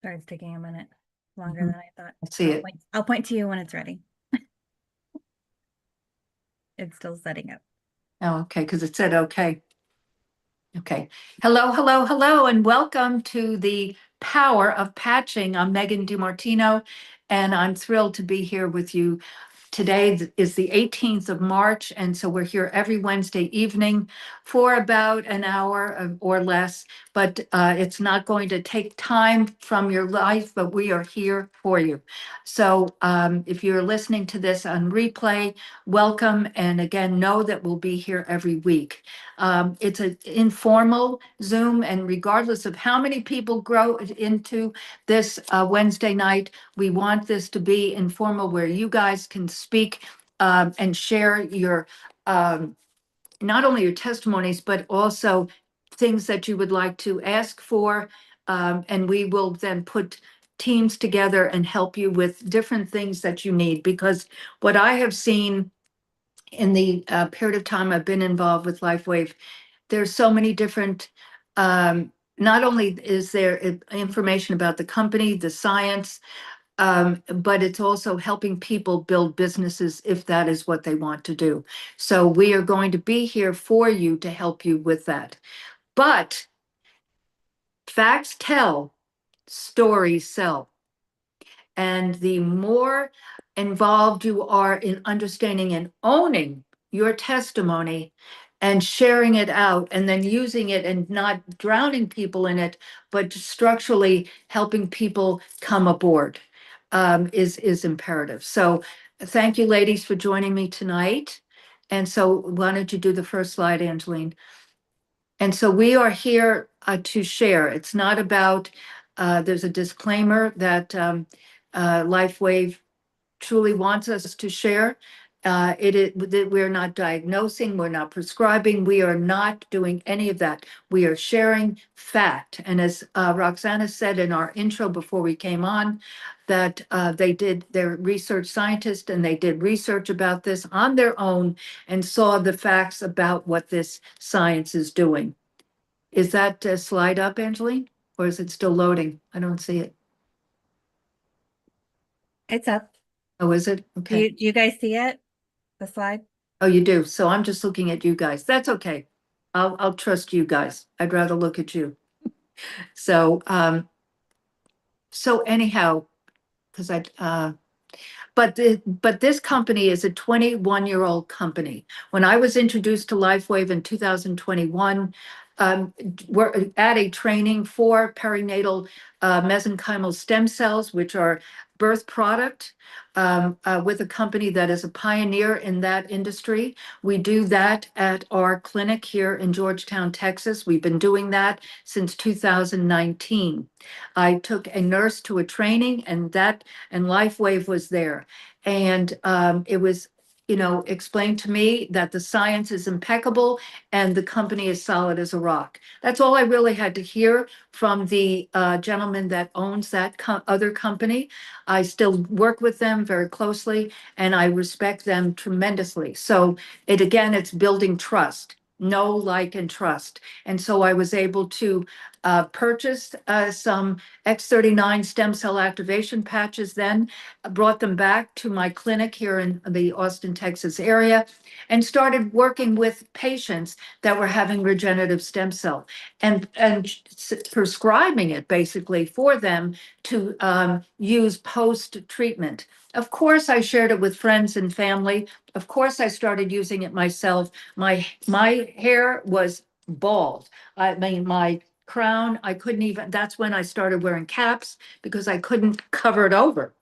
Sorry, it's taking a minute longer Mhm. than I thought. I see it. I'll point to you when it's ready. It's still setting up. Oh, okay, because it said okay. Okay. Hello, hello, hello, and welcome to the Power of Patching. I'm Megan DiMartino, and I'm thrilled to be here with you. Today is the 18th of March, and so we're here every Wednesday evening for about an hour or less, but it's not going to take time from your life, but we are here for you. So if you're listening to this on replay, welcome, and again, know that we'll be here every week. It's an informal Zoom, and regardless of how many people grow into this Wednesday night, we want this to be informal where you guys can speak and share your not only your testimonies, but also things that you would like to ask for. And we will then put teams together and help you with different things that you need. Because what I have seen in the period of time I've been involved with LifeWave, there's so many different, not only is there information about the company, the science, but it's also helping people build businesses if that is what they want to do. So we are going to be here for you to help you with that. But facts tell, stories sell. And the more involved you are in understanding and owning your testimony and sharing it out and then using it and not drowning people in it, but structurally helping people come aboard is imperative. So thank you, ladies, for joining me tonight. And so why don't you do the first slide, Angeline? And so we are here to share. It's not about, there's a disclaimer that LifeWave truly wants us to share. It is that we're not diagnosing, we're not prescribing, we are not doing any of that. We are sharing fact. And as Roxana said in our intro before we came on, that they're research scientists and they did research about this on their own and saw the facts about what this science is doing. Is that slide up, Angeline? Or is it still loading? I don't see it. It's up. Oh, is it? Do Okay. you guys see it? The slide? Oh, you do. So I'm just looking at you guys. That's okay. I'll trust you guys. I'd rather look at you. So so anyhow, because but this company is a 21-year-old company. When I was introduced to LifeWave in 2021, we're at a training for perinatal mesenchymal stem cells, which are birth product, with a company that is a pioneer in that industry. We do that at our clinic here in Georgetown, Texas. We've been doing that since 2019. I took a nurse to a training and LifeWave was there. And it was, explained to me that the science is impeccable and the company is solid as a rock. That's all I really had to hear from the gentleman that owns that other company. I still work with them very closely and I respect them tremendously. So it's building trust. Know, like, and trust. And so I was able to purchase some X39 stem cell activation patches then, brought them back to my clinic here in the Austin, Texas area, and started working with patients that were having regenerative stem cell and prescribing it basically for them to use post-treatment. Of course, I shared it with friends and family. Of course, I started using it myself. My hair was bald. I mean, my crown, I couldn't even, that's when I started wearing caps because I couldn't cover it over.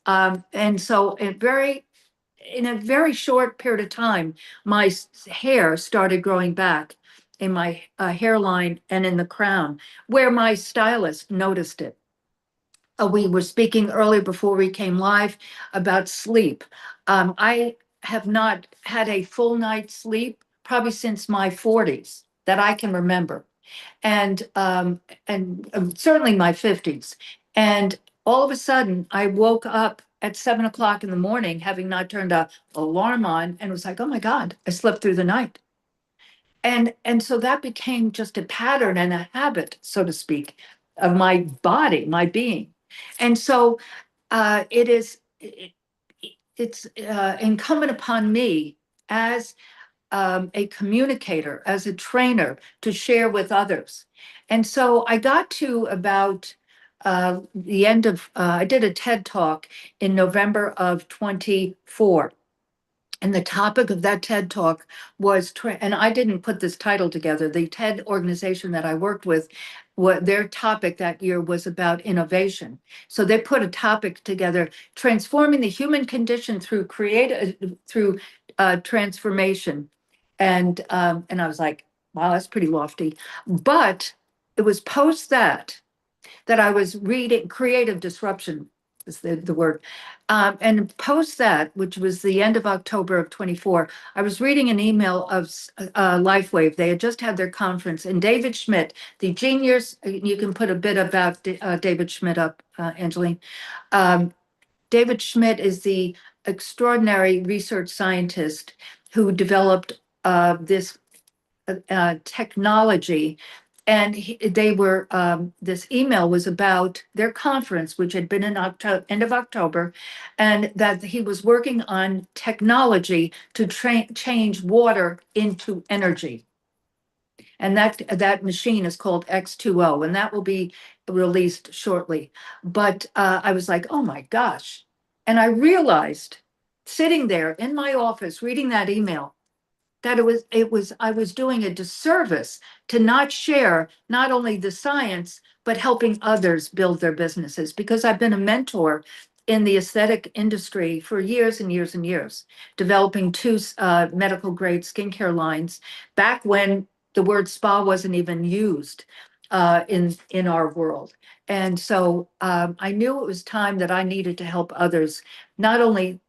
And so in a very short period of time, my hair started growing back in my hairline and in the crown, where my stylist noticed it. We were speaking earlier before we came live about sleep. I have not had a full night's sleep probably since my 40s that I can remember, and certainly my 50s. And all of a sudden, I woke up at 7 o'clock in the morning, having not turned a alarm on, and was like, "Oh my God, I slept through the night." And so that became just a pattern and a habit, so to speak. of my body, my being. And so it's incumbent upon me as a communicator, as a trainer, to share with others. And so I got to about the end of, I did a TED Talk in November of 24. And the topic of that TED Talk was, and I didn't put this title together, the TED organization that I worked with, what their topic that year was about innovation. So they put a topic together, transforming the human condition through transformation. And I was like, wow, that's pretty lofty. But it was post that I was reading Creative Disruption is the word. And post that, which was the end of October of 24, I was reading an email of LifeWave. They had just had their conference, and David Schmidt, the genius, you can put a bit about David Schmidt up, Angeline. David Schmidt is the extraordinary research scientist who developed this technology. And they were, this email was about their conference, which had been in end of October, and that he was working on technology to change water into energy. And that machine is called X2O, and that will be released shortly. But I was like, oh my gosh. And I realized sitting there in my office reading that email, that I was doing a disservice to not share not only the science, but helping others build their businesses, because I've been a mentor in the aesthetic industry for years and years and years, developing two medical grade skincare lines back when the word spa wasn't even used in our world. And so I knew it was time that I needed to help others, not only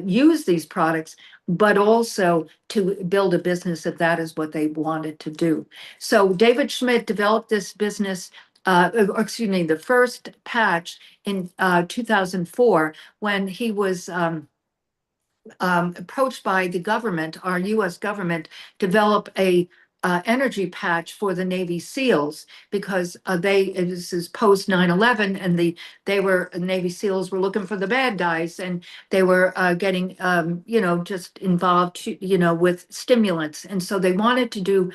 use these products, but also to build a business if that is what they wanted to do. So David Schmidt developed this business, excuse me, the first patch in 2004 when he was approached by the government, our US government, develop a energy patch for the Navy SEALs, because this is post 9/11, and Navy SEALs were looking for the bad guys, and they were getting just involved with stimulants, and so they wanted to do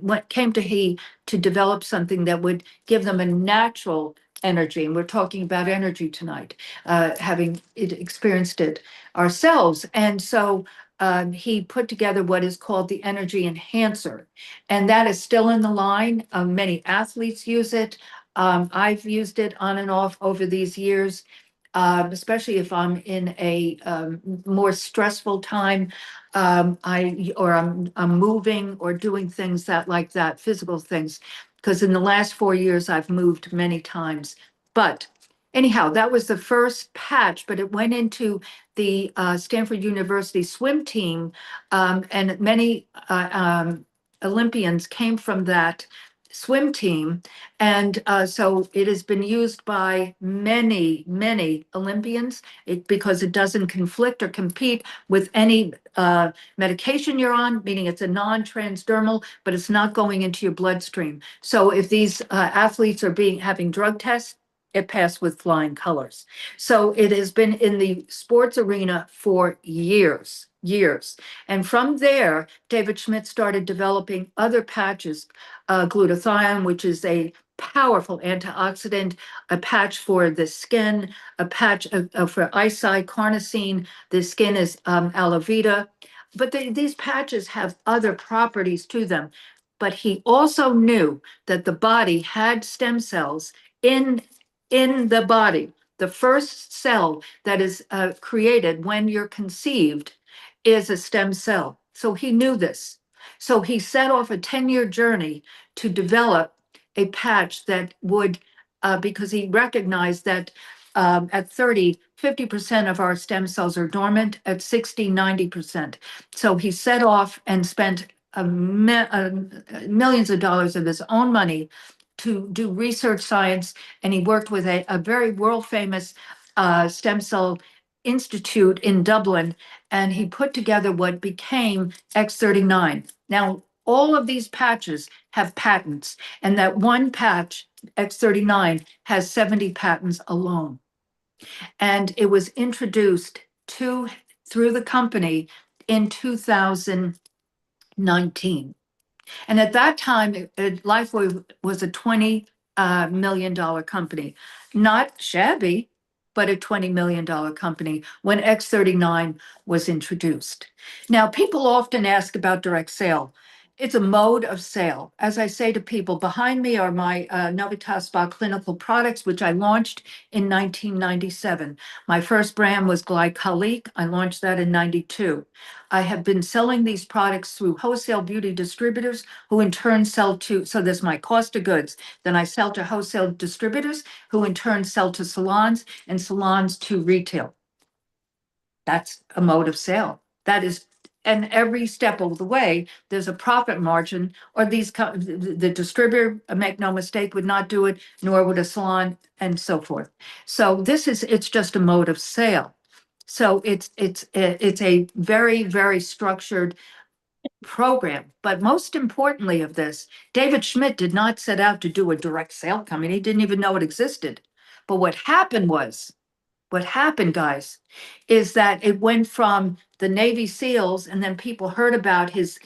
what came to he to develop something that would give them a natural energy. And we're talking about energy tonight, having experienced it ourselves. And so he put together what is called the Energy Enhancer. And that is still in the line. Many athletes use it. I've used it on and off over these years, especially if I'm in a more stressful time. I'm moving or doing things like that, physical things. Because in the last 4 years, I've moved many times. But anyhow, that was the first patch, but it went into the Stanford University swim team, and many Olympians came from that swim team. And so it has been used by many, many Olympians because it doesn't conflict or compete with any medication you're on, meaning it's a non-transdermal, but it's not going into your bloodstream. So if these athletes are having drug tests, it passed with flying colors. So it has been in the sports arena for years. And from there, David Schmidt started developing other patches, glutathione, which is a powerful antioxidant, a patch for the skin, a patch for eyesight, carnosine. The skin is aloe vera. But these patches have other properties to them. But he also knew that the body had stem cells in the body. The first cell that is created when you're conceived is a stem cell. So he knew this. So he set off a 10-year journey to develop a patch that would, because he recognized that at 30, 50% of our stem cells are dormant, at 60, 90%. So he set off and spent millions of dollars of his own money to do research science, and he worked with a very world famous stem cell institute in Dublin, and he put together what became X39. Now, all of these patches have patents, and that one patch, X39, has 70 patents alone. And it was introduced through the company in 2019. And at that time, Lifeway was a $20 million company, not shabby, but a $20 million company when X39 was introduced. Now, people often ask about direct sale. It's a mode of sale. As I say to people, behind me are my Novitas Spa clinical products, which I launched in 1997. My first brand was Glycolique. I launched that in 92. I have been selling these products through wholesale beauty distributors who in turn sell to, so there's my cost of goods. Then I sell to wholesale distributors who in turn sell to salons and salons to retail. That's a mode of sale. That is, and every step of the way, there's a profit margin, or the distributor, make no mistake, would not do it, nor would a salon, and so forth. So it's just a mode of sale. So it's a very, very structured program. But most importantly of this, David Schmidt did not set out to do a direct sale company. He didn't even know it existed. But what happened, guys, is that it went from the Navy SEALs, and then people heard about his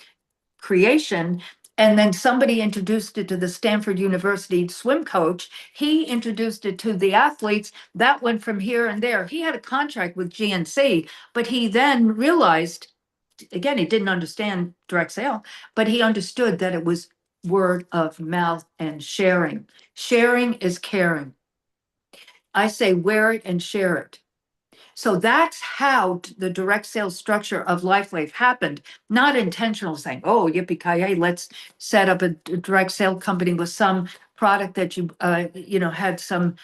creation, and then somebody introduced it to the Stanford University swim coach. He introduced it to the athletes. That went from here and there. He had a contract with GNC, but he then realized, again, he didn't understand direct sale, but he understood that it was word of mouth and sharing. Sharing is caring. I say wear it and share it. So that's how the direct sales structure of LifeWave happened, not intentional saying, oh, yippee-ki-yay, let's set up a direct sale company with some product that had some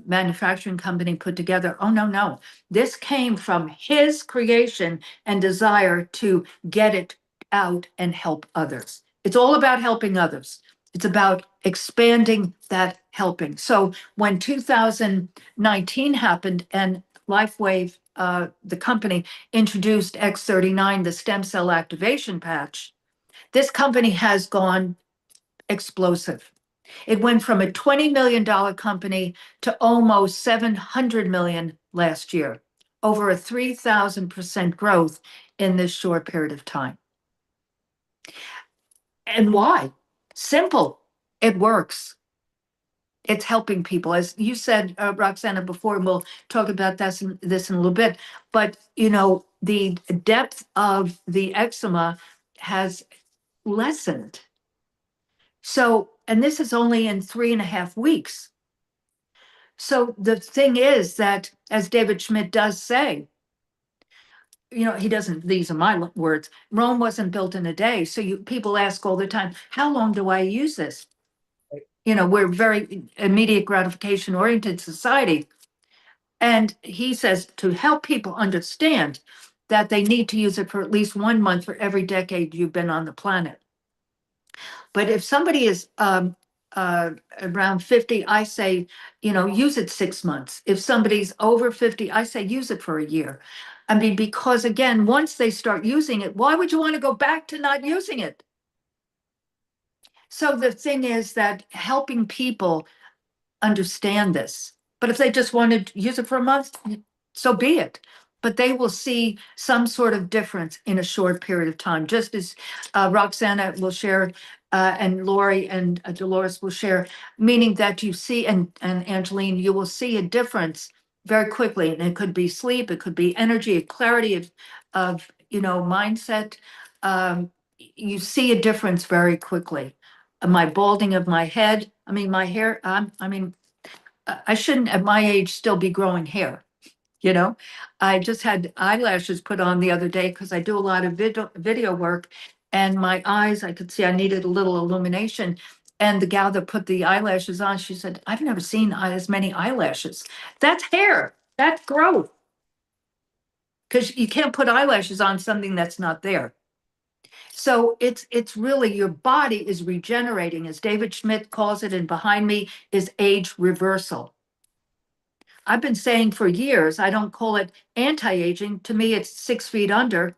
manufacturing company put together. Oh, no. This came from his creation and desire to get it out and help others. It's all about helping others. It's about expanding that helping. So when 2019 happened and LifeWave, the company, introduced X39, the stem cell activation patch, this company has gone explosive. It went from a $20 million company to almost 700 million last year, over a 3,000% growth in this short period of time. And why? Simple. It works. It's helping people. As you said, Roxana, before, and we'll talk about this in a little bit, but the depth of the eczema has lessened. So, and this is only in 3.5 weeks. So the thing is that, as David Schmidt does say, he doesn't, these are my words, Rome wasn't built in a day. So people ask all the time, how long do I use this? We're very immediate gratification oriented society. And he says to help people understand that they need to use it for at least 1 month for every decade you've been on the planet. But if somebody is around 50, I say, use it 6 months. If somebody's over 50, I say use it for a year. I mean, because again, once they start using it, why would you want to go back to not using it? So the thing is that helping people understand this. But if they just want to use it for a month, so be it. But they will see some sort of difference in a short period of time, just as Roxana will share, and Lori and Dolores will share, meaning that you see, and Angeline, you will see a difference very quickly. And it could be sleep, it could be energy, clarity of mindset. You see a difference very quickly. My balding of my head, my hair, I shouldn't at my age still be growing hair. I just had eyelashes put on the other day because I do a lot of video work, and my eyes, I could see I needed a little illumination. And the gal that put the eyelashes on, she said, I've never seen as many eyelashes. That's hair, that's growth. Because you can't put eyelashes on something that's not there. So it's really, your body is regenerating, as David Schmidt calls it, and behind me is age reversal. I've been saying for years, I don't call it anti-aging. To me, it's 6 feet under.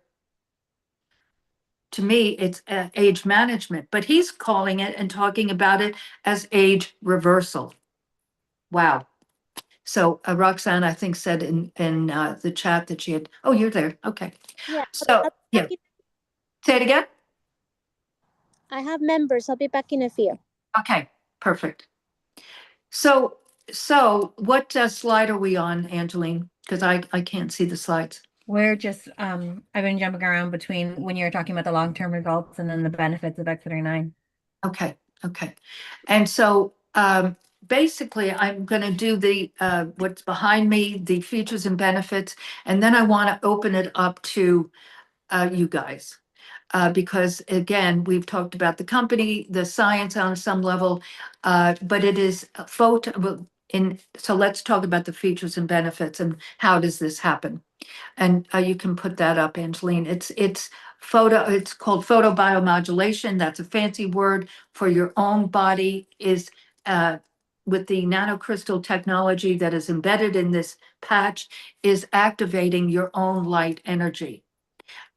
to me, it's age management, but he's calling it and talking about it as age reversal. Wow. So Roxanne, I think, said in the chat that she had, oh, you're there. Okay. Yeah. So, yeah. Say it again. I have members. I'll be back in a few. Okay, perfect. So what slide are we on, Angeline? Because I can't see the slides. We're just, I've been jumping around between when you're talking about the long-term results and then the benefits of X39. Okay, okay. And so basically I'm going to do the what's behind me, the features and benefits, and then I want to open it up to you guys. Because again, we've talked about the company, the science on some level, but it is a photo so let's talk about the features and benefits and how does this happen? And you can put that up, Angeline. It's called photobiomodulation. That's a fancy word for your own body is with the nanocrystal technology that is embedded in this patch is activating your own light energy.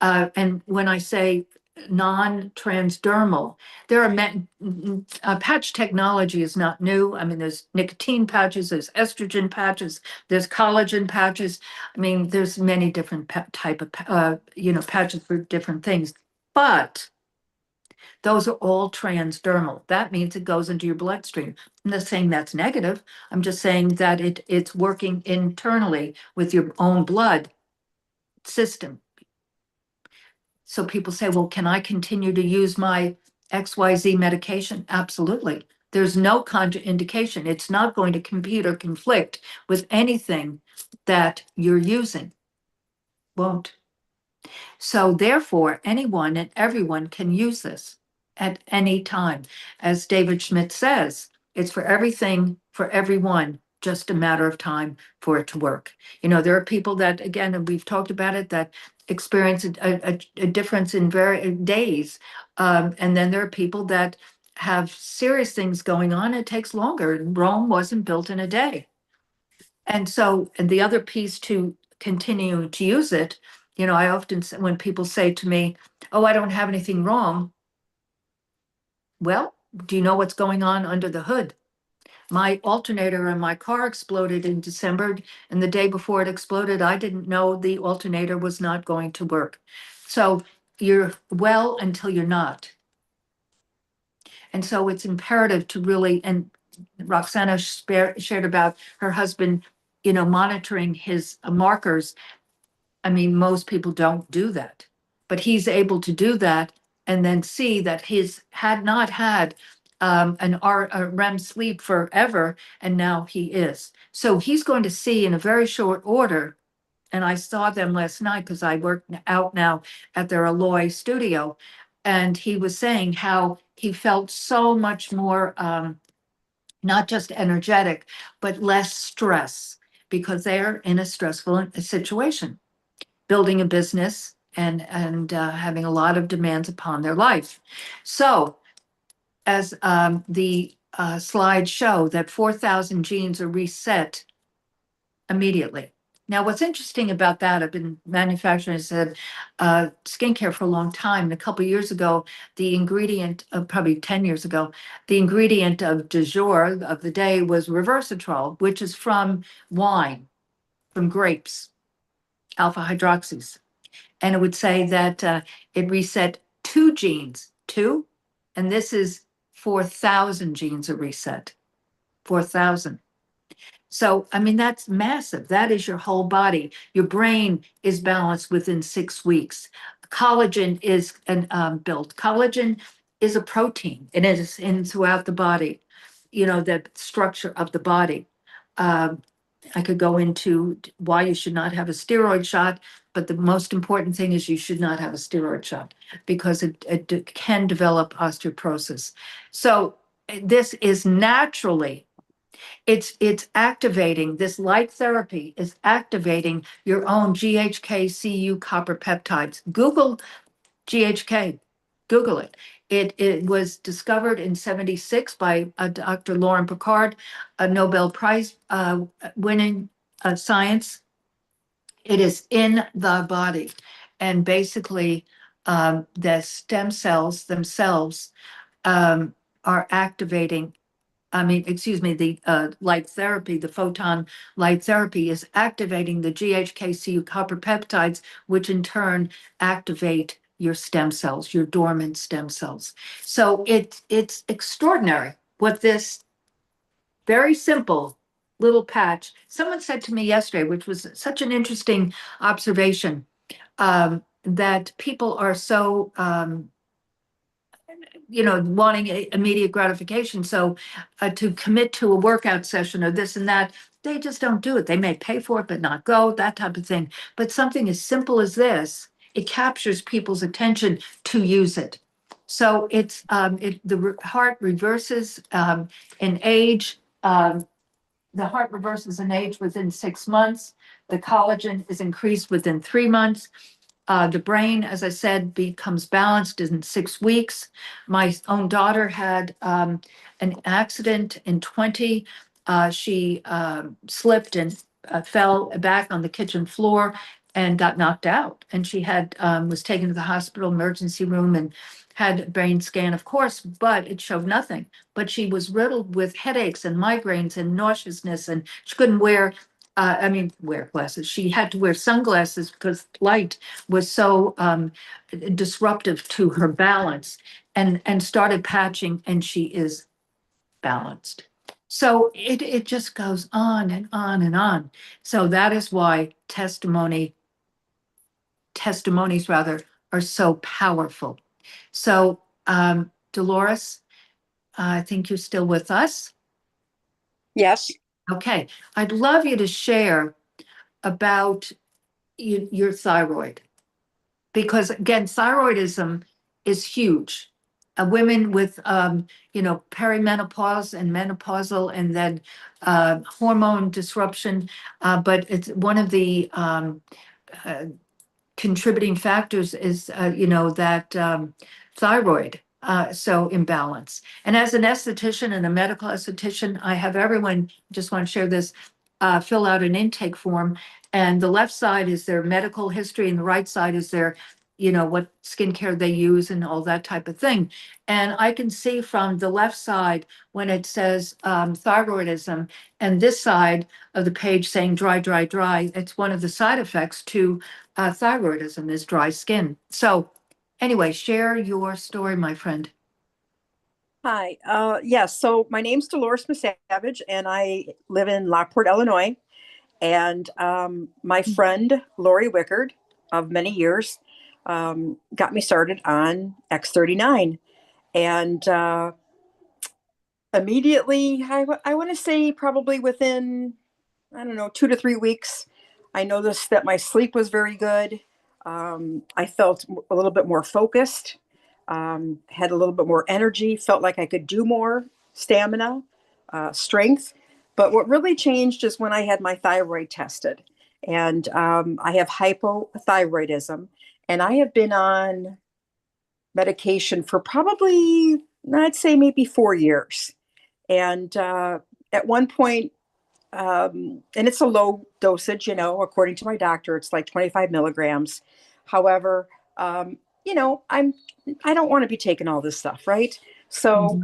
And when I say non-transdermal, there are patch technology is not new. I mean, there's nicotine patches, there's estrogen patches, there's collagen patches. I mean, there's many different type of patches for different things, but those are all transdermal. That means it goes into your bloodstream. I'm not saying that's negative. I'm just saying that it's working internally with your own blood system. So people say, well, can I continue to use my XYZ medication? Absolutely. There's no contraindication. It's not going to compete or conflict with anything that you're using. Won't. So therefore, anyone and everyone can use this at any time. As David Schmidt says, it's for everything, for everyone, just a matter of time for it to work. You know, there are people that, again, and we've talked about it, that experience a difference in days. And then there are people that have serious things going on. It takes longer. Rome wasn't built in a day. And so, and the other piece to continue to use it, you know, I often say, when people say to me, oh, I don't have anything wrong. Well, do you know what's going on under the hood? My alternator in my car exploded in December, and the day before it exploded, I didn't know the alternator was not going to work. So you're well until you're not. And so it's imperative to really, and Roxana shared about her husband, you know, monitoring his markers. I mean, most people don't do that, but he's able to do that and then see that he's had not had a REM sleep forever, and now he is. So he's going to see in a very short order, and I saw them last night because I work out now at their Alloy studio, and he was saying how he felt so much more not just energetic, but less stress because they're in a stressful situation, building a business and having a lot of demands upon their life. So as the slides show, that 4,000 genes are reset immediately. Now, what's interesting about that, I've been manufacturing, I said, skincare for a long time. And a couple of years ago, the ingredient, probably 10 years ago, the ingredient of du jour of the day was resveratrol, which is from wine, from grapes, alpha hydroxys. And it would say that it reset 2 genes, 2, and this is 4,000 genes are reset, 4,000. So, I mean, that's massive. That is your whole body. Your brain is balanced within 6 weeks. Collagen is built. Collagen is a protein. It is in throughout the body, you know, the structure of the body. I could go into why you should not have a steroid shot, but the most important thing is you should not have a steroid shot because it can develop osteoporosis. So this is naturally, it's activating, this light therapy is activating your own GHK-Cu copper peptides. Google GHK, Google it. It was discovered in 76 by Dr. Lauren Picard, a Nobel Prize winning science. It is in the body. And basically, the stem cells themselves are activating. Excuse me, the light therapy, the photon light therapy is activating the GHKCU copper peptides, which in turn activate your stem cells, your dormant stem cells. So it's extraordinary what this very simple little patch. Someone said to me yesterday, which was such an interesting observation, that people are so wanting immediate gratification. So to commit to a workout session or this and that, they just don't do it. They may pay for it, but not go, that type of thing. But something as simple as this, it captures people's attention to use it. So it's the heart reverses in age. The heart reverses in age within 6 months. The collagen is increased within 3 months. The brain, as I said, becomes balanced in 6 weeks. My own daughter had an accident in 20. She slipped and fell back on the kitchen floor and got knocked out. And she had was taken to the hospital emergency room and had a brain scan, of course, but it showed nothing. But she was riddled with headaches and migraines and nauseousness, and she couldn't wear glasses. She had to wear sunglasses because light was so disruptive to her balance, and started patching, and she is balanced. So it just goes on and on and on. So that is why testimonies rather are so powerful. So Dolores, I think you're still with us. Yes. Okay, I'd love you to share about your thyroid, because again, thyroidism is huge. Women with perimenopause and menopausal, and then hormone disruption, but it's one of the contributing factors is that thyroid so imbalance. And as an esthetician and a medical esthetician, I have everyone, just want to share this, fill out an intake form, and the left side is their medical history and the right side is their what skincare they use and all that type of thing. And I can see from the left side when it says thyroidism, and this side of the page saying dry, dry, dry, it's one of the side effects to thyroidism is dry skin. So anyway, share your story, my friend. Hi. Yes. So my name's Dolores Misavage, and I live in Lockport, Illinois. And my friend Lori Wickard of many years got me started on X39, and immediately, I want to say probably within, I don't know, 2 to 3 weeks, I noticed that my sleep was very good. I felt a little bit more focused, had a little bit more energy, felt like I could do more, stamina, strength. But what really changed is when I had my thyroid tested, and I have hypothyroidism, and I have been on medication for probably, I'd say maybe 4 years. And at one point, and it's a low dosage, according to my doctor, it's like 25 milligrams. However, I don't want to be taking all this stuff, right? So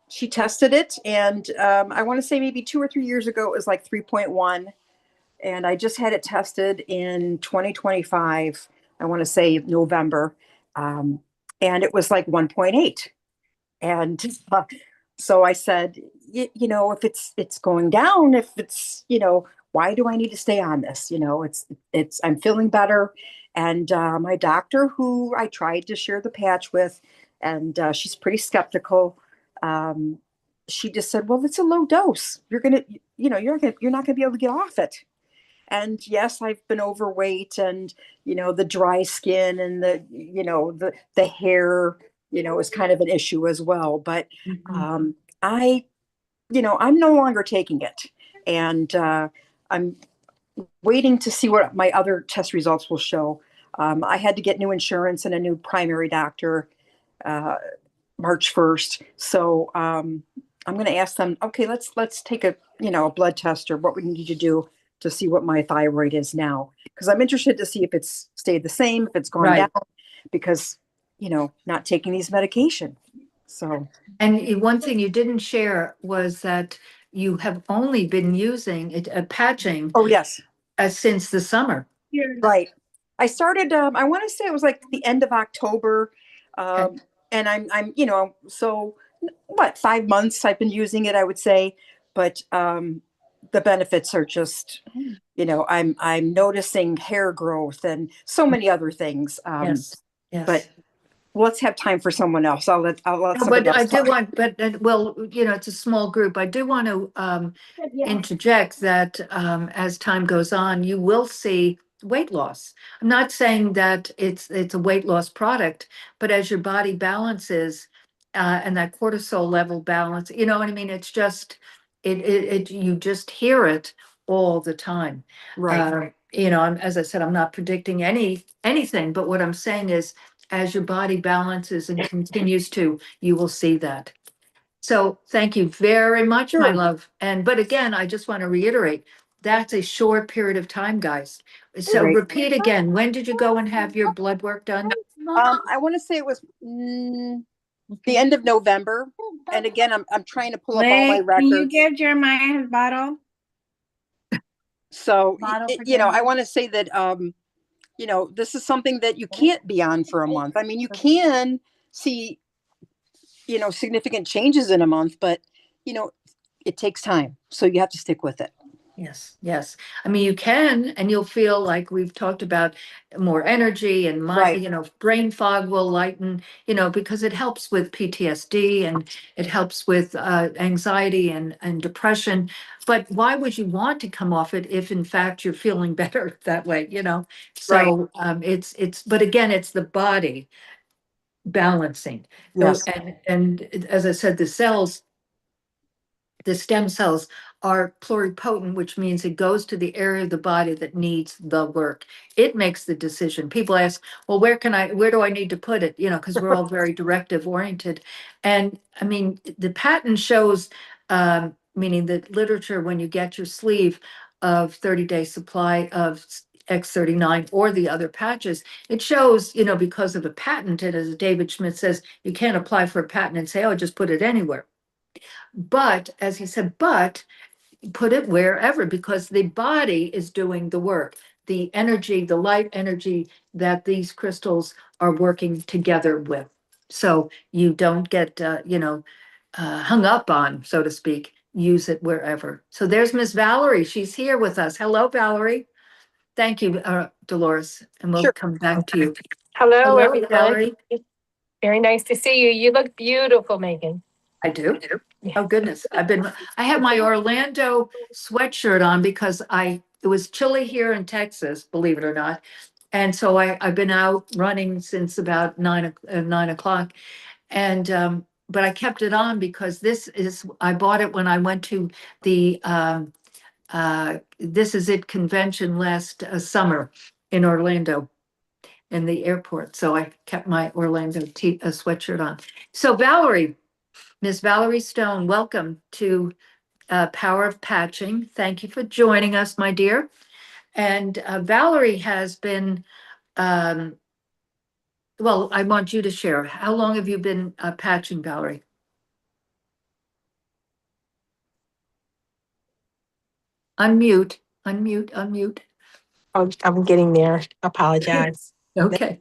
she tested it, and I want to say maybe 2 or 3 years ago, it was like 3.1. And I just had it tested in 2025, I want to say November. And it was like 1.8. And so I said, if it's going down, if it's, why do I need to stay on this? I'm feeling better. And my doctor, who I tried to share the patch with, and she's pretty skeptical. She just said, well, it's a low dose. You're not going to be able to get off it. And yes, I've been overweight, and, the dry skin and the hair, is kind of an issue as well. But I'm no longer taking it. And I'm waiting to see what my other test results will show. I had to get new insurance and a new primary doctor March 1st. So I'm going to ask them, okay, let's take a blood test, or what we need to do to see what my thyroid is now, because I'm interested to see if it's stayed the same, if it's gone down, because, not taking these medication. So, And one thing you didn't share was that you have only been using it, patching oh yes, since the summer. right. I started, I want to say it was like the end of October. And so what, 5 months I've been using it, I would say, but, the benefits are just, I'm noticing hair growth and so many other things. Yes, yes. But let's have time for someone else. I'll let No, somebody but I else do talk. want, well, it's a small group. I do want to interject that as time goes on, you will see weight loss. I'm not saying that it's a weight loss product, but as your body balances and that cortisol level balance, you know what I mean? It's just you just hear it all the time. Right. As I said, I'm not predicting anything, but what I'm saying is, as your body balances and continues to, you will see that. So thank you very much, my Sure. love. But again, I just want to reiterate, that's a short period of time, guys. So Right. repeat again, when did you go and have your blood work done? I want to say it was the end of November. And again, I'm trying to pull up all my Wait, can you records. give Jeremiah his bottle? So, Bottle for I Jeremiah? want to say that, this is something that you can't be on for a month. I mean, you can see, significant changes in a month, but, it takes time. So you have to stick with it. Yes, yes. I mean, you can, and you'll feel like we've talked about more energy and Right. brain fog will lighten, because it helps with PTSD and it helps with anxiety and depression. But why would you want to come off it if in fact you're feeling better that way, So but again, it's the body balancing. Yes. And as I said, the stem cells are pluripotent, which means it goes to the area of the body that needs the work. It makes the decision. People ask, well, where do I need to put it? Because we're all very directive oriented. And I mean, the patent shows, meaning the literature, when you get your sleeve of 30-day supply of X39 or the other patches, it shows, because of a patent, and as David Schmidt says, you can't apply for a patent and say, oh, just put it anywhere. But as he said, put it wherever, because the body is doing the work. The energy, the light energy that these crystals are working together with. So you don't get, hung up on, so to speak, use it wherever. So there's Miss Valerie. She's here with us. Hello, Valerie. Thank you, Dolores, and we'll Sure. come back to you. Hello, everyone. Valerie. Very nice to see you. You look beautiful, Megan. I do. Yeah. Oh, goodness. I have my Orlando sweatshirt on because it was chilly here in Texas, believe it or not. And so I've been out running since about 9 o'clock. And, but I kept it on because I bought it when I went to the, This Is It convention last summer in Orlando in the airport. So I kept my Orlando sweatshirt on. So Valerie, Ms. Valerie Stone, welcome to Power of Patching. Thank you for joining us, my dear. And Valerie has been, well, I want you to share. How long have you been patching, Valerie? Unmute, unmute, unmute. Oh, I'm getting there. Apologize. Okay.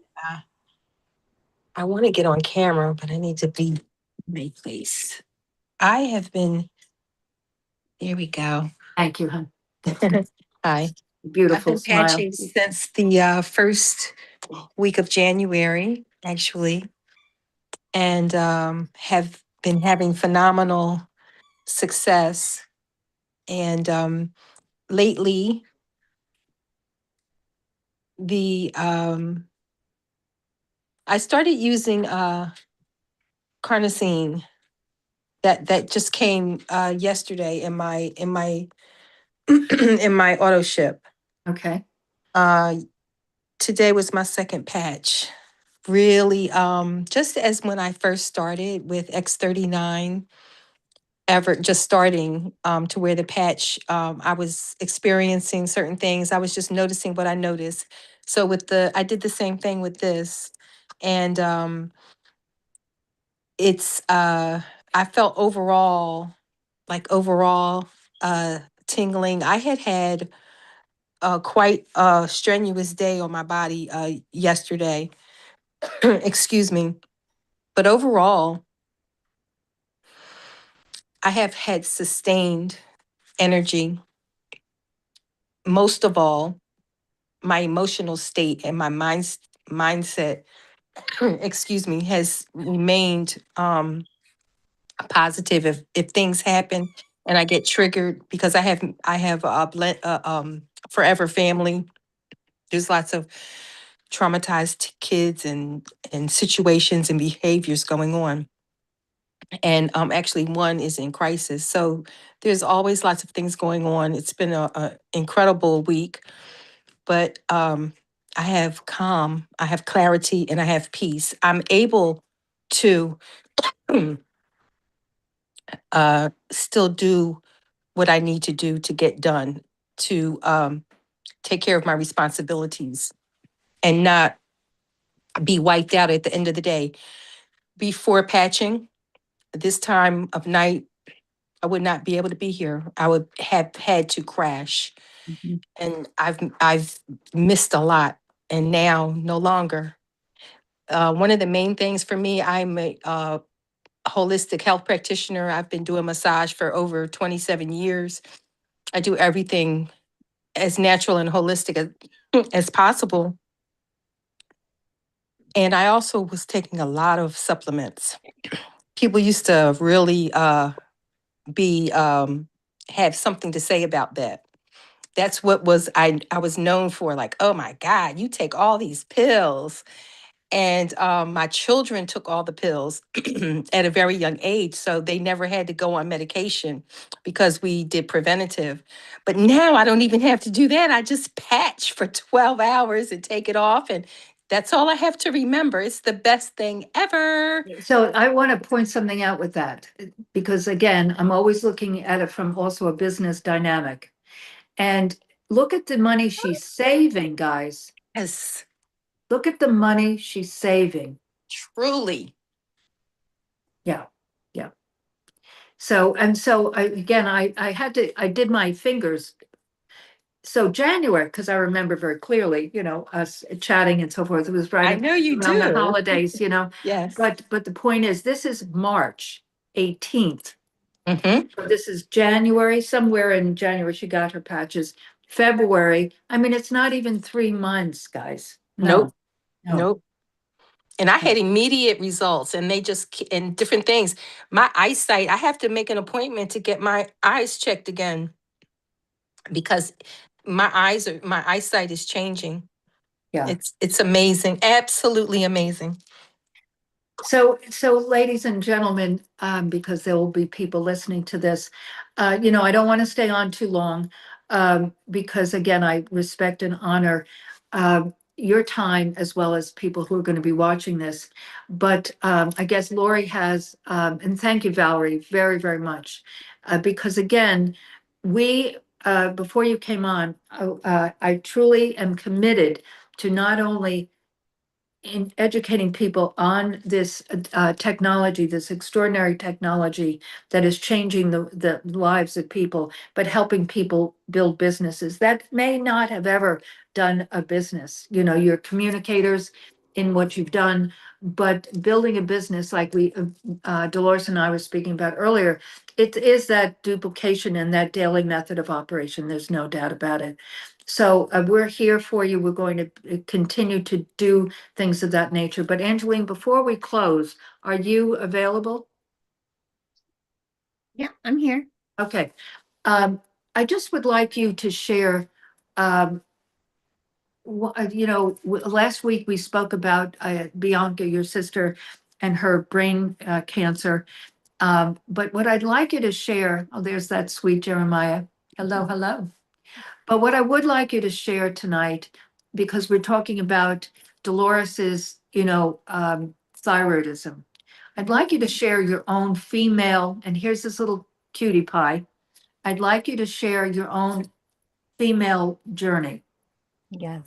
I want to get on camera, but I need to be in my place. I have been, there we go. Thank you, hon. Hi. I've Beautiful been smile. patching since the first week of January, actually, and have been having phenomenal success. And lately, I started using carnosine that just came yesterday in my in my auto ship. Okay. Today was my second patch. Really, just as when I first started with X39, ever just starting to wear the patch, I was experiencing certain things. I was just noticing what I noticed. So I did the same thing with this. And I felt overall tingling. I had quite a strenuous day on my body yesterday. Excuse me. But overall, I have had sustained energy. Most of all, my emotional state and my mindset, excuse me, has remained positive. If things happen and I get triggered, because I have forever family. There's lots of traumatized kids and situations and behaviors going on. And actually one is in crisis. So there's always lots of things going on. It's been a incredible week, but I have calm, I have clarity, and I have peace. I'm able to still do what I need to do to get done, to take care of my responsibilities and not be wiped out at the end of the day. Before patching, this time of night, I would not be able to be here. I would have had to crash. Mhm. And I've missed a lot, and now no longer. One of the main things for me, I'm a holistic health practitioner. I've been doing massage for over 27 years. I do everything as natural and holistic as possible. And I also was taking a lot of supplements. People used to really be have something to say about that. That's what I was known for. Like, oh my God, you take all these pills. And my children took all the pills at a very young age, so they never had to go on medication because we did preventative. But now I don't even have to do that. I just patch for 12 hours and take it off, and that's all I have to remember. It's the best thing ever. So I want to point something out with that, because again, I'm always looking at it from also a business dynamic. And look at the money she's saving, guys. Yes, Look at the money she's saving. truly. Yeah, yeah. So, and so I did my fingers. So January, because I remember very clearly, us chatting and so forth, it was I right know you around the do. holidays, Yes. but the point is, this is March 18th. Mm-hmm. So this is January, somewhere in January, she got her patches. February, I mean, it's not even 3 months, guys. No, Nope. no. Nope. And I had immediate results, and and different things. My eyesight, I have to make an appointment to get my eyes checked again because my eyesight is changing. Yeah. It's amazing, absolutely amazing. So ladies and gentlemen, because there will be people listening to this, I don't want to stay on too long, because again, I respect and honor your time as well as people who are going to be watching this. But I guess Lori has, and thank you, Valerie, very, very much, because again, before you came on, I truly am committed to not only in educating people on this technology, this extraordinary technology that is changing the lives of people, but helping people build businesses that may not have ever done a business. You're communicators in what you've done, but building a business like Dolores and I were speaking about earlier, it is that duplication and that daily method of operation. There's no doubt about it. So we're here for you. We're going to continue to do things of that nature. But Angeline, before we close, are you available? Yeah, I'm here. Okay. I just would like you to share, last week we spoke about Bianca, your sister, and her brain cancer. But what I'd like you to share, oh, there's that sweet Jeremiah. Hello, hello. But what I would like you to share tonight, because we're talking about Dolores's, thyroidism. I'd like you to share your own female, and here's this little cutie pie. I'd like you to share your own female journey. Yes.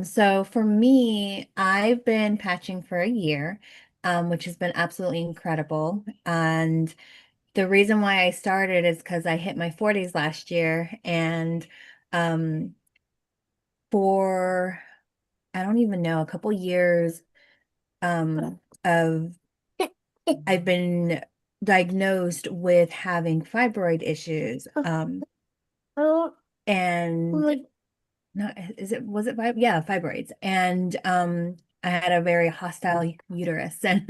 So for me, I've been patching for a year, which has been absolutely incredible. And the reason why I started is because I hit my 40s last year, and um, for I don't even know, a couple years of I've been diagnosed with having fibroid issues. And not is it was it yeah, fibroids. And I had a very hostile uterus, and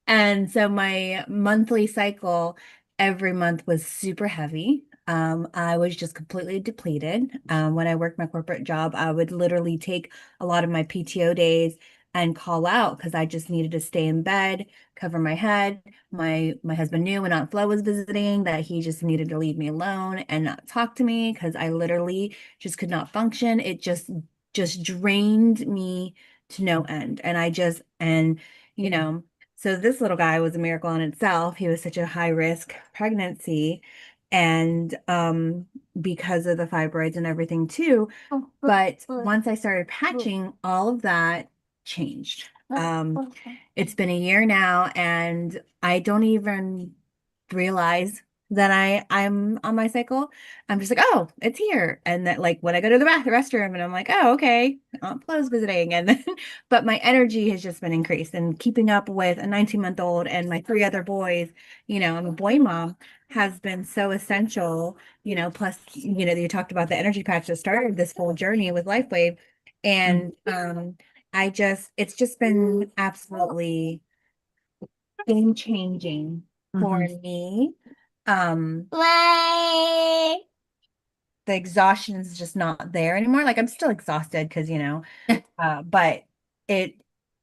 and so my monthly cycle every month was super heavy. I was just completely depleted. When I worked my corporate job, I would literally take a lot of my PTO days and call out because I just needed to stay in bed, cover my head. My husband knew when Aunt Flo was visiting that he just needed to leave me alone and not talk to me because I literally just could not function. It just drained me to no end. And you know, so this little guy was a miracle in itself. He was such a high risk pregnancy, and because of the fibroids and everything too. But once I started patching, all of that changed. It's been a year now, and I don't even realize that I'm on my cycle. I'm just like, oh, it's here. And that, like, when I go to the restroom, and I'm like, oh, okay, Aunt Flo's visiting. And then but my energy has just been increased, and keeping up with a 19-month-old and my three other boys, I'm a boy mom, has been so essential. Plus, you talked about the energy patch that started this whole journey with LifeWave. And it's just been absolutely game changing for me. The exhaustion is just not there anymore. Like, I'm still exhausted because, but it,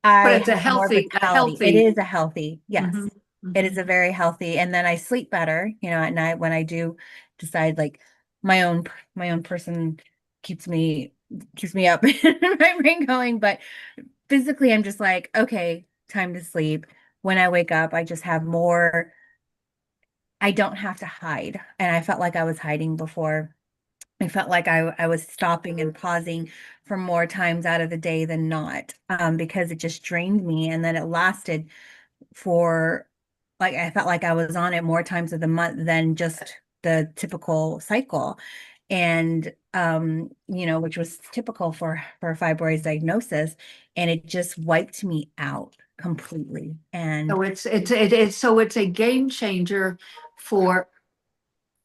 But I it's a have more healthy, vitality. It is a healthy, yes. Mhm, It is a very healthy, and then I sleep better, at night when I do decide, like, my own person keeps me up, my brain going, but physically I'm just like, okay, time to sleep. When I wake up, I just have more, I don't have to hide. And I felt like I was hiding before. I felt like I was stopping and pausing for more times out of the day than not, because it just drained me. And then it lasted for, like, I felt like I was on it more times of the month than just the typical cycle. And, which was typical for a fibroid diagnosis. And it just wiped me out completely. And So it's a game changer for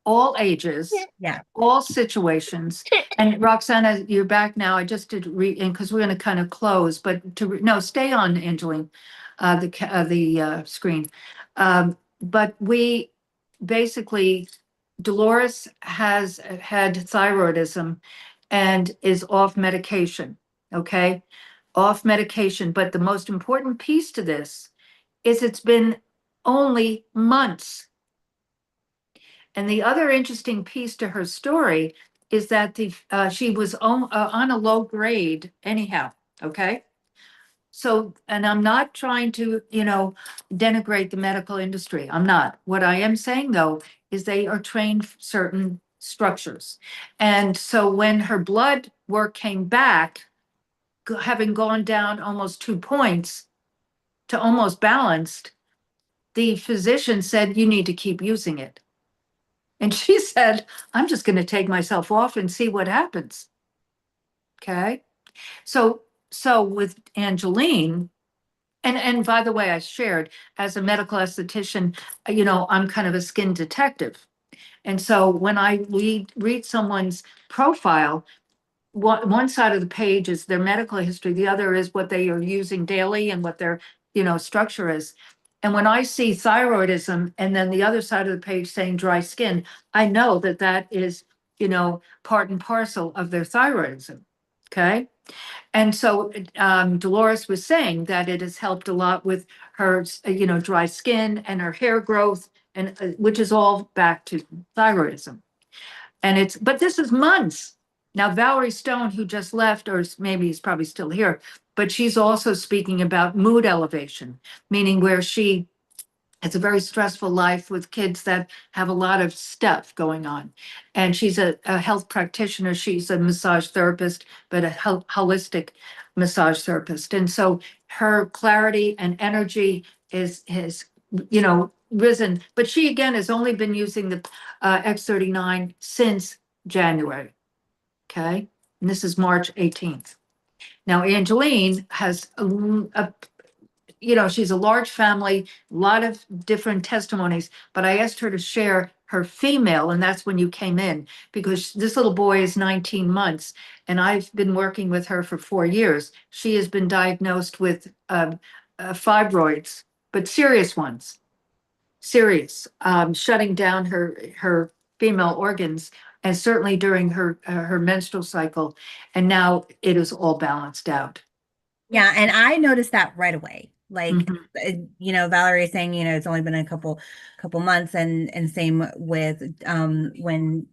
all ages, yeah. all situations. And Roxana, you're back now. I just did and because we're going to kind of close, but no, stay on, Angeline, the screen. But we basically, Dolores has had thyroidism and is off medication. Okay, off medication. But the most important piece to this is it's been only months. And the other interesting piece to her story is that she was on a low grade anyhow, okay? So, and I'm not trying to, denigrate the medical industry. I'm not. What I am saying, though, is they are trained for certain structures. And so when her blood work came back, having gone down almost 2 points to almost balanced, the physician said, you need to keep using it. And she said, I'm just going to take myself off and see what happens. Okay. So with Angeline, and by the way, I shared as a medical esthetician, I'm kind of a skin detective. And so when I read someone's profile, one side of the page is their medical history, the other is what they are using daily and what their, structure is. And when I see thyroidism and then the other side of the page saying dry skin, I know that that is, part and parcel of their thyroidism. Okay. And so Dolores was saying that it has helped a lot with her, dry skin and her hair growth, and which is all back to thyroidism. And but this is months. Now, Valerie Stone, who just left, or maybe he's probably still here, but she's also speaking about mood elevation, meaning where she It's a very stressful life with kids that have a lot of stuff going on. And she's a health practitioner. She's a massage therapist, but a holistic massage therapist. And so her clarity and energy is risen. But she again has only been using the X39 since January. Okay. And this is March 18th. Now, Angeline has she's a large family, a lot of different testimonies, but I asked her to share her female, and that's when you came in, because this little boy is 19 months, and I've been working with her for 4 years. She has been diagnosed with fibroids, but serious ones, shutting down her female organs, and certainly during her menstrual cycle, and now it is all balanced out. Yeah, and I noticed that right away. Like, Mhm. Valerie is saying, it's only been a couple months, and same with when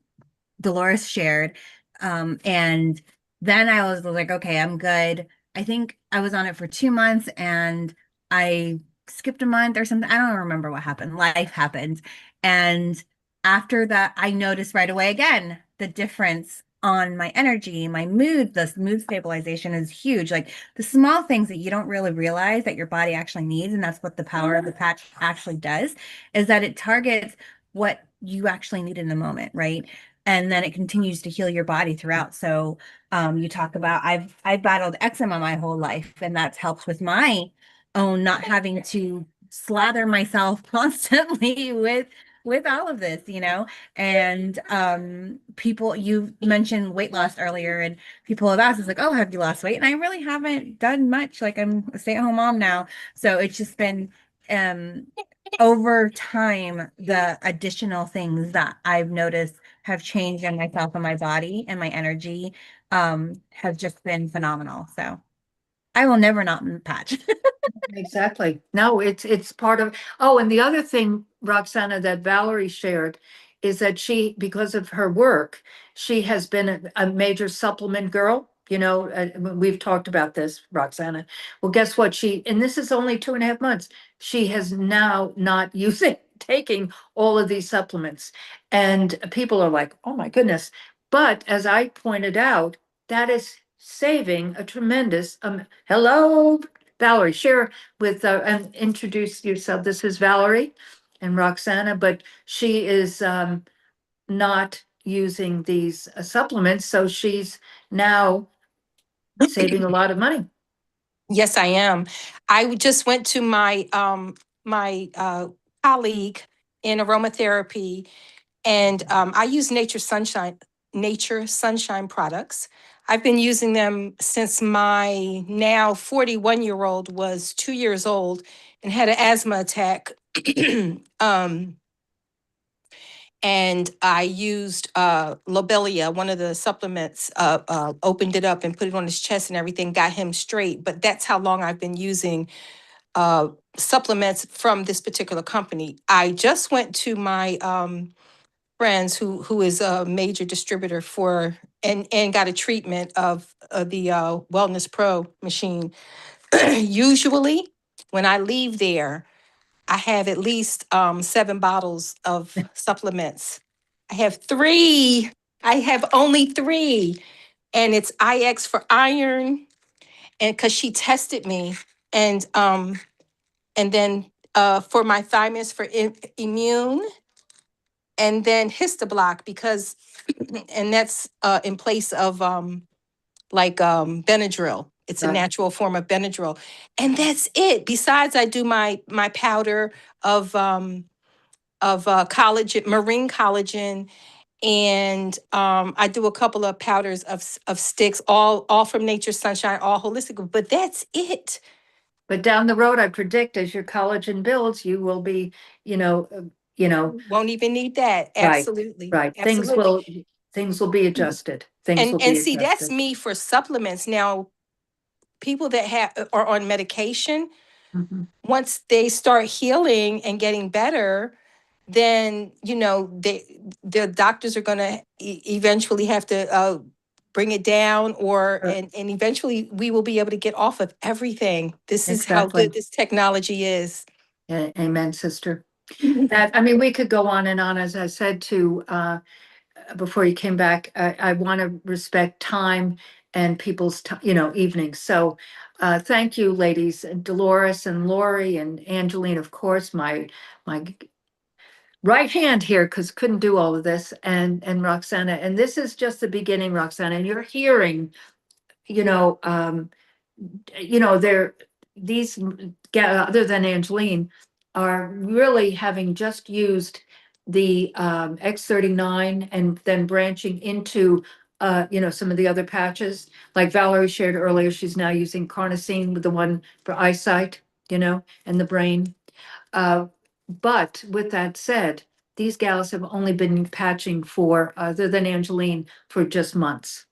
Dolores shared. And then I was like, okay, I'm good. I think I was on it for 2 months and I skipped a month or something. I don't remember what happened. Life happened. And after that, I noticed right away again the difference on my energy, my mood. The mood stabilization is huge. Like the small things that you don't really realize that your body actually needs. And that's what the power of the patch actually does, is that it targets what you actually need in the moment, right? And then it continues to heal your body throughout. So you talk about I've battled eczema my whole life, and that's helped with my own not having to slather myself constantly with all of this, and people, you mentioned weight loss earlier, and people have asked, it's like, oh, have you lost weight? And I really haven't done much. Like, I'm a stay-at-home mom now, so it's just been um over time, the additional things that I've noticed have changed in myself and my body and my energy has just been phenomenal. So I will never not patch. Exactly. No, it's part of, oh, and the other thing, Roxana, that Valerie shared is that she, because of her work, she has been a major supplement girl. We've talked about this, Roxana. Well, guess what? And this is only 2.5 months. She has now not taking all of these supplements. And people are like, oh my goodness. But as I pointed out, that is saving a tremendous, hello, Valerie, share with, and introduce yourself. This is Valerie and Roxana, but she is not using these supplements, so she's now saving a lot of money. Yes, I am. Just went to my colleague in aromatherapy, and I use Nature Sunshine products. I've been using them since my now 41-year-old was 2 years old and had an asthma attack. And I used Lobelia, one of the supplements, opened it up and put it on his chest and everything, got him straight. But that's how long I've been using supplements from this particular company. I just went to my friends who is a major distributor for and got a treatment of the Wellness Pro machine. Usually, when I leave there, I have at least 7 bottles of supplements. I have 3. I have only 3, and it's IX for iron, and because she tested me, and then for my thymus for immune, and then Histoblock because, and that's in place of Benadryl. It's a Right. natural form of Benadryl, and that's it. Besides, I do my powder of collagen, marine collagen, and I do a couple of powders of sticks, all from Nature Sunshine, all holistic. But that's it. But down the road, I predict as your collagen builds, you will be, Won't even need that. right, Absolutely, right. absolutely. Things will be adjusted. Things will And be see, that's adjusted. me for supplements. Now, people that are on medication, Mhm. once they start healing and getting better, then the doctors are going to eventually have to bring it down, and eventually we will be able to get off of everything. This is how Exactly. good this technology is. Amen, sister. That, I mean, we could go on and on, as I said to, before you came back, I want to respect time and people's, evenings. So, thank you, ladies, Dolores and Lori and Angeline, of course, my right hand here, because couldn't do all of this, and Roxana. And this is just the beginning, Roxana, and you're hearing, they're, these, other than Angeline, are really having just used the X39 and then branching into, some of the other patches. Like Valerie shared earlier, she's now using carnosine with the one for eyesight, and the brain. But with that said, these gals have only been patching for, other than Angeline, for just months.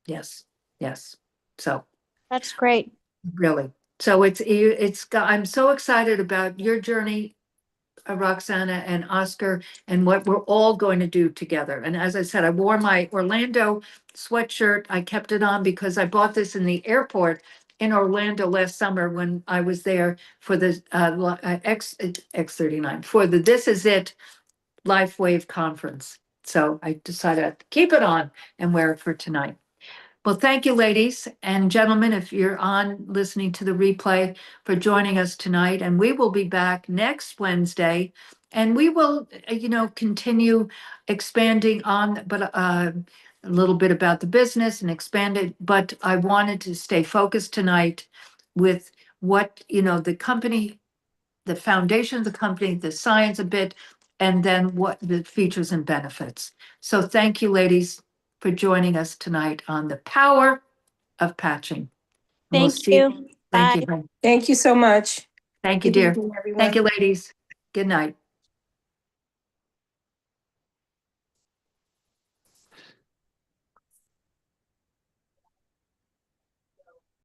Yes, yes. So That's great. really, so I'm so excited about your journey, Roxana and Oscar, and what we're all going to do together. And as I said, I wore my Orlando sweatshirt. I kept it on because I bought this in the airport in Orlando last summer when I was there for the X39 for the This Is It Life Wave Conference. So I decided to keep it on and wear it for tonight. Well, thank you, ladies and gentlemen, if you're on listening to the replay, for joining us tonight. And we will be back next Wednesday. And we will, continue expanding on, but a little bit about the business and expand it. But I wanted to stay focused tonight with what, the company, the foundation of the company, the science a bit, and then what the features and benefits. So thank you, ladies, for joining us tonight on the power of patching. We'll Thank see you. Thank Bye. you. Thank you so much. Thank you, Good dear. evening, everyone. Thank you, ladies. Good night.